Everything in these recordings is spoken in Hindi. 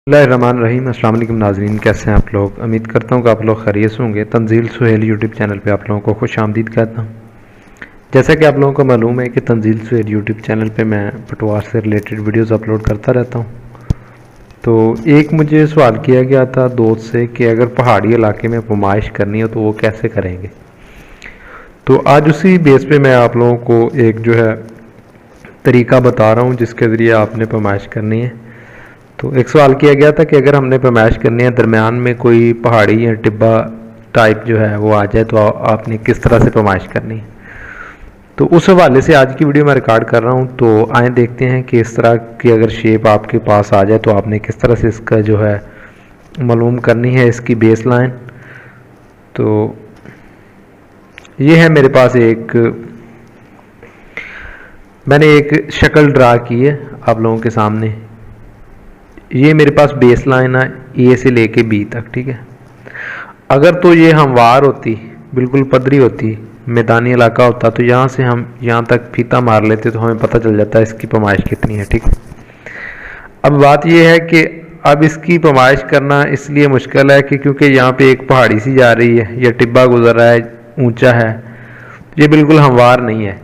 बिस्मिल्लाहिर्रहमानिर्रहीम। अस्सलाम वालेकुम नाज़रीन, कैसे हैं आप लोग। उम्मीद करता हूँ कि आप लोग खैरियत से होंगे। तंजील सुहेल यूट्यूब चैनल पे आप लोगों को खुश आमदीद कहता हूँ। जैसा कि आप लोगों को मालूम है कि तंजील सुहेल यूट्यूब चैनल पे मैं पटवार से रिलेटेड वीडियोस अपलोड करता रहता हूँ। तो एक मुझे सवाल किया गया था दोस्त से कि अगर पहाड़ी इलाके में पैमाइश करनी हो तो वो कैसे करेंगे। तो आज उसी बेस पे मैं आप लोगों को एक जो है तरीका बता रहा हूँ जिसके ज़रिए आपने पैमाइश करनी है। तो एक सवाल किया गया था कि अगर हमने पैमाइश करनी है, दरमियान में कोई पहाड़ी या टिब्बा टाइप जो है वो आ जाए तो आपने किस तरह से पैमाइश करनी है। तो उस हवाले से आज की वीडियो मैं रिकॉर्ड कर रहा हूँ। तो आए देखते हैं कि इस तरह की अगर शेप आपके पास आ जाए तो आपने किस तरह से इसका जो है मालूम करनी है, इसकी बेस लाइन। तो ये है मेरे पास मैंने एक शक्ल ड्रा की है आप लोगों के सामने। ये मेरे पास बेस लाइन है ए से लेके बी तक, ठीक है। अगर तो ये हमवार होती, बिल्कुल पदरी होती, मैदानी इलाका होता तो यहाँ से हम यहाँ तक फीता मार लेते तो हमें पता चल जाता है इसकी पैमाइश कितनी है, ठीक है। अब बात ये है कि अब इसकी पैमाइश करना इसलिए मुश्किल है कि क्योंकि यहाँ पे एक पहाड़ी सी जा रही है या टिब्बा गुजर रहा है, ऊंचा है, ये बिल्कुल हमवार नहीं है।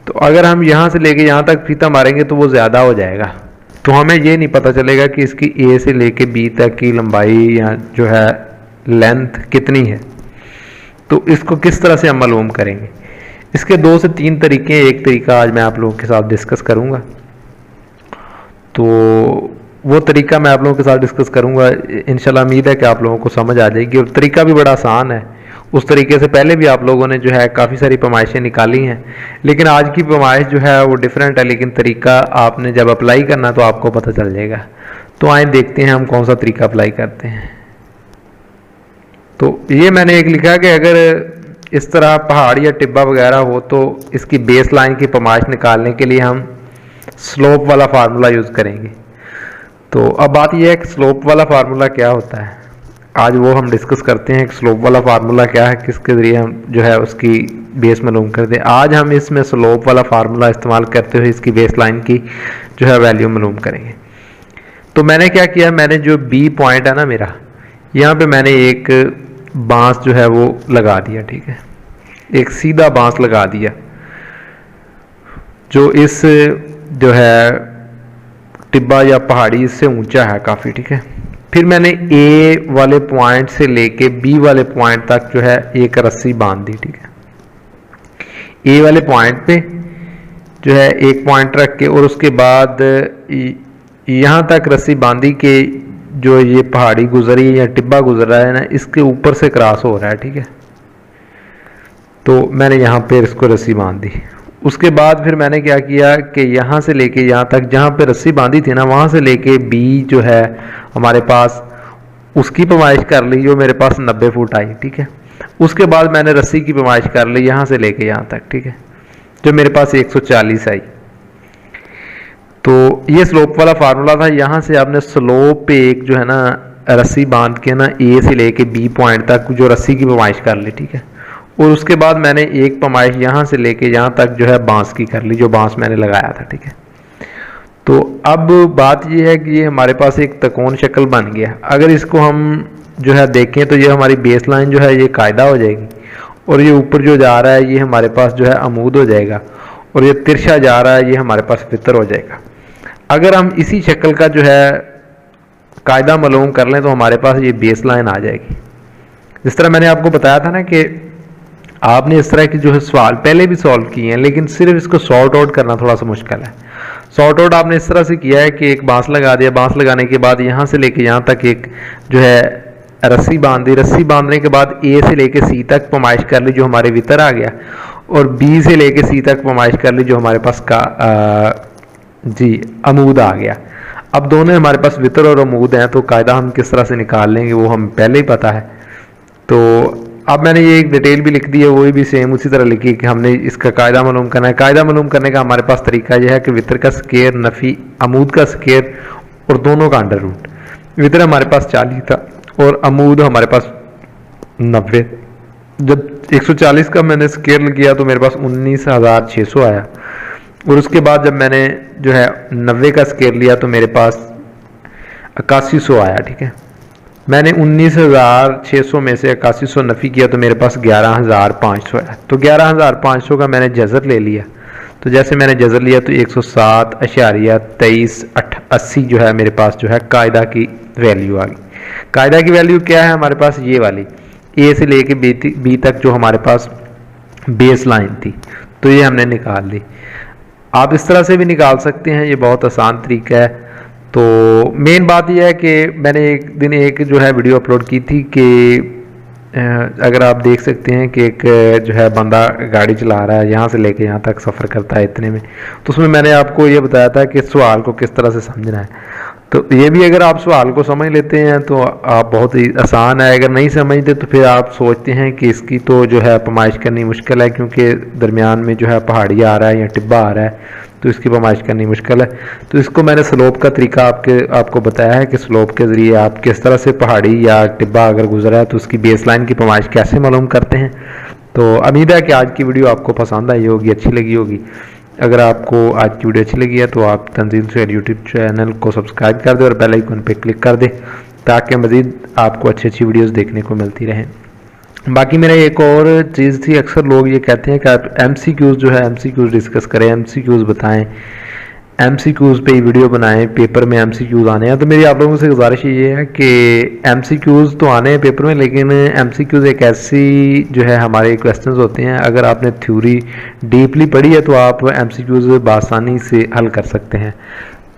तो अगर हम यहाँ से लेके यहाँ तक फीता मारेंगे तो वो ज़्यादा हो जाएगा, तो हमें ये नहीं पता चलेगा कि इसकी ए से लेके बी तक की लंबाई या जो है लेंथ कितनी है। तो इसको किस तरह से हम मालूम करेंगे। इसके 2 से 3 तरीके हैं। एक तरीका आज मैं आप लोगों के साथ डिस्कस करूंगा। तो वो तरीका मैं आप लोगों के साथ डिस्कस करूंगा, इंशाल्लाह उम्मीद है कि आप लोगों को समझ आ जाएगी। और तरीका भी बड़ा आसान है। उस तरीके से पहले भी आप लोगों ने जो है काफ़ी सारी पैमाइशें निकाली हैं, लेकिन आज की पैमाइश जो है वो डिफरेंट है। लेकिन तरीका आपने जब अप्लाई करना तो आपको पता चल जाएगा। तो आए देखते हैं हम कौन सा तरीका अप्लाई करते हैं। तो ये मैंने एक लिखा कि अगर इस तरह पहाड़ या टिब्बा वगैरह हो तो इसकी बेस लाइन की पैमाइश निकालने के लिए हम स्लोप वाला फार्मूला यूज़ करेंगे। तो अब बात यह है कि स्लोप वाला फार्मूला क्या होता है, आज वो हम डिस्कस करते हैं कि स्लोप वाला फार्मूला क्या है, किसके ज़रिए हम जो है उसकी बेस मालूम करते हैं। आज हम इसमें स्लोप वाला फार्मूला इस्तेमाल करते हुए इसकी बेस लाइन की जो है वैल्यू मालूम करेंगे। तो मैंने क्या किया, मैंने जो बी पॉइंट है ना मेरा, यहाँ पे मैंने एक बांस जो है वो लगा दिया, ठीक है। एक सीधा बांस लगा दिया जो इस जो है टिब्बा या पहाड़ी इससे ऊंचा है काफ़ी, ठीक है। फिर मैंने ए वाले पॉइंट से लेके बी वाले पॉइंट तक जो है एक रस्सी बांध दी, ठीक है। ए वाले पॉइंट पे जो है एक पॉइंट रख के और उसके बाद यहाँ तक रस्सी बांधी के जो ये पहाड़ी गुजरी है या टिब्बा गुजर रहा है ना, इसके ऊपर से क्रॉस हो रहा है, ठीक है। तो मैंने यहाँ पे इसको रस्सी बांध दी। उसके बाद फिर मैंने क्या किया कि यहाँ से लेके यहाँ तक जहाँ पे रस्सी बांधी थी ना, वहाँ से लेके बी जो है हमारे पास, उसकी पैमाइश कर ली जो मेरे पास 90 फुट आई, ठीक है। उसके बाद मैंने रस्सी की पैमाइश कर ली यहाँ से लेके यहाँ तक, ठीक है, जो मेरे पास 140 आई। तो ये स्लोप वाला फार्मूला था। यहाँ से आपने स्लोप पे एक जो है ना रस्सी बांध के ना ए से लेके बी पॉइंट तक जो रस्सी की पैमाइश कर ली, ठीक है। और उसके बाद मैंने एक पैमाइश यहाँ से लेके यहाँ तक जो है बांस की कर ली, जो बांस मैंने लगाया था, ठीक है। तो अब बात ये है कि ये हमारे पास एक त्रिकोण शक्ल बन गया। अगर इसको हम जो है देखें तो ये हमारी बेस लाइन जो है ये कायदा हो जाएगी, और ये ऊपर जो जा रहा है ये हमारे पास जो है अमूद हो जाएगा, और ये तिरछा जा रहा है ये हमारे पास फितर हो जाएगा। अगर हम इसी शक्ल का जो है कायदा मालूम कर लें तो हमारे पास ये बेस लाइन आ जाएगी। जिस तरह मैंने आपको बताया था ना कि आपने इस तरह की जो है सवाल पहले भी सॉल्व किए हैं, लेकिन सिर्फ इसको सॉर्ट आउट करना थोड़ा सा मुश्किल है। सॉर्ट आउट आपने इस तरह से किया है कि एक बांस लगा दिया, बांस लगाने के बाद यहाँ से लेके यहाँ तक एक जो है रस्सी बांध दी, रस्सी बांधने के बाद ए से लेके सी तक पैमाइश कर ली जो हमारे वितर आ गया, और बी से लेके सी तक पैमाइश कर ली जो हमारे पास अमूद आ गया। अब दोनों हमारे पास वितर और अमूद हैं, तो कायदा हम किस तरह से निकाल लेंगे वो हम पहले ही पता है। तो अब मैंने ये एक डिटेल भी लिख दी है, वही भी सेम उसी तरह लिखी कि हमने इसका कायदा मालूम करना है। कायदा मालूम करने का हमारे पास तरीका यह है कि वितर का स्केयर नफ़ी, अमूद का स्केयर और दोनों का अंडर रूट। वितर हमारे पास 40 था और अमूद हमारे पास 90। जब 140 का मैंने स्केयर किया तो मेरे पास 19,600 आया, और उसके बाद जब मैंने जो है 90 का स्केयर लिया तो मेरे पास 8100 आया, ठीक है। मैंने 19,600 में से 8100 नफ़ी किया तो मेरे पास 11,500 है। तो 11,500 का मैंने जज़र ले लिया। तो जैसे मैंने जज़र लिया तो 107.2380 जो है मेरे पास जो है कायदा की वैल्यू आ गई। कायदा की वैल्यू क्या है हमारे पास, ये वाली ए से लेके बी तक जो हमारे पास बेस लाइन थी, तो ये हमने निकाल ली। आप इस तरह से भी निकाल सकते हैं, ये बहुत आसान तरीका है। तो मेन बात यह है कि मैंने एक दिन एक जो है वीडियो अपलोड की थी कि अगर आप देख सकते हैं कि एक जो है बंदा गाड़ी चला रहा है, यहाँ से लेके यहाँ तक सफ़र करता है इतने में, तो उसमें मैंने आपको ये बताया था कि सवाल को किस तरह से समझना है। तो ये भी अगर आप सवाल को समझ लेते हैं तो आप बहुत ही आसान है। अगर नहीं समझते तो फिर आप सोचते हैं कि इसकी तो जो है पैमाइश करनी मुश्किल है, क्योंकि दरमियान में जो है पहाड़ी आ रहा है या टिब्बा आ रहा है, तो इसकी पैमाइश करनी मुश्किल है। तो इसको मैंने स्लोप का तरीका आपको बताया है कि स्लोप के ज़रिए आप किस तरह से पहाड़ी या टिब्बा अगर गुजरा है तो उसकी बेस लाइन की पैमाइश कैसे मालूम करते हैं। तो उम्मीद है कि आज की वीडियो आपको पसंद आई होगी, अच्छी लगी होगी। अगर आपको आज की वीडियो अच्छी लगी है तो आप तंजील सुहेल यूट्यूब चैनल को सब्सक्राइब कर दें और बेल आइकन पे क्लिक कर दें, ताकि मज़ीद आपको अच्छी अच्छी वीडियोस देखने को मिलती रहें। बाकी मेरा एक और चीज़ थी, अक्सर लोग ये कहते हैं कि आप MCQs जो है MCQs डिस्कस करें, MCQs बताएं, MCQs पे ही वीडियो बनाएं, पेपर में MCQs आने हैं। तो मेरी आप लोगों से गुजारिश ये है कि MCQs तो आने हैं पेपर में, लेकिन MCQs एक ऐसी जो है हमारे क्वेश्चंस होते हैं, अगर आपने थ्योरी डीपली पढ़ी है तो आप MCQs बआसानी से हल कर सकते हैं।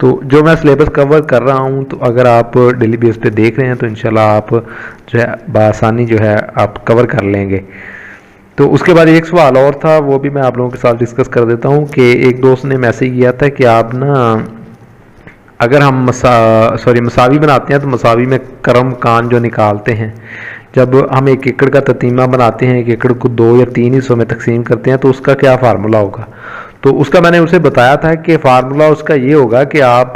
तो जो मैं सिलेबस कवर कर रहा हूँ, तो अगर आप डेली बेस पे देख रहे हैं तो इंशाल्लाह आप जो है बआसानी जो है आप कवर कर लेंगे। तो उसके बाद एक सवाल और था, वो भी मैं आप लोगों के साथ डिस्कस कर देता हूँ कि एक दोस्त ने मैसेज किया था कि आप ना अगर हम मसावी बनाते हैं तो मसावी में करम कान जो निकालते हैं, जब हम 1 एकड़ का ततीमा बनाते हैं, 1 एकड़ को 2 या 3 हिस्सों में तकसीम करते हैं, तो उसका क्या फार्मूला होगा। तो उसका मैंने उसे बताया था कि फार्मूला उसका ये होगा कि आप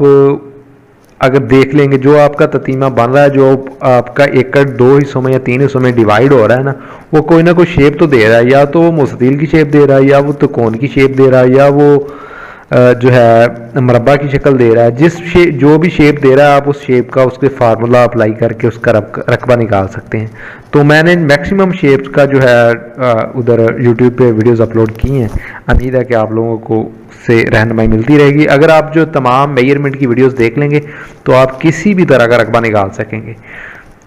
अगर देख लेंगे जो आपका ततीमा बन रहा है, जो आपका एकड़ 2 हिस्सों में या 3 हिस्सों में डिवाइड हो रहा है ना, वो कोई ना कोई शेप तो दे रहा है, या तो वो मुस्ततील की शेप दे रहा है, या वो त्रिकोण की शेप दे रहा है, या वो जो है मरबा की शक्ल दे रहा है। जो भी शेप दे रहा है आप उस शेप का उसके फार्मूला अप्लाई करके उसका रकबा निकाल सकते हैं। तो मैंने मैक्सिमम शेप्स का जो है उधर यूट्यूब पे वीडियोस अपलोड की हैं। उम्मीद है कि आप लोगों को से रहनुमाई मिलती रहेगी। अगर आप जो तमाम मेजरमेंट की वीडियोस देख लेंगे तो आप किसी भी तरह का रकबा निकाल सकेंगे।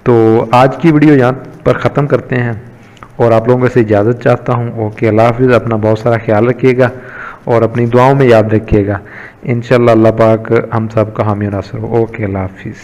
तो आज की वीडियो यहाँ पर ख़त्म करते हैं और आप लोगों से इजाज़त चाहता हूँ। ओके, अल्लाह हाफिज़। अपना बहुत सारा ख्याल रखिएगा और अपनी दुआओं में याद रखिएगा। इंशाअल्लाह अल्लाह पाक हम सब का हामी नासर हो। ओके, अल्लाह हाफिज़।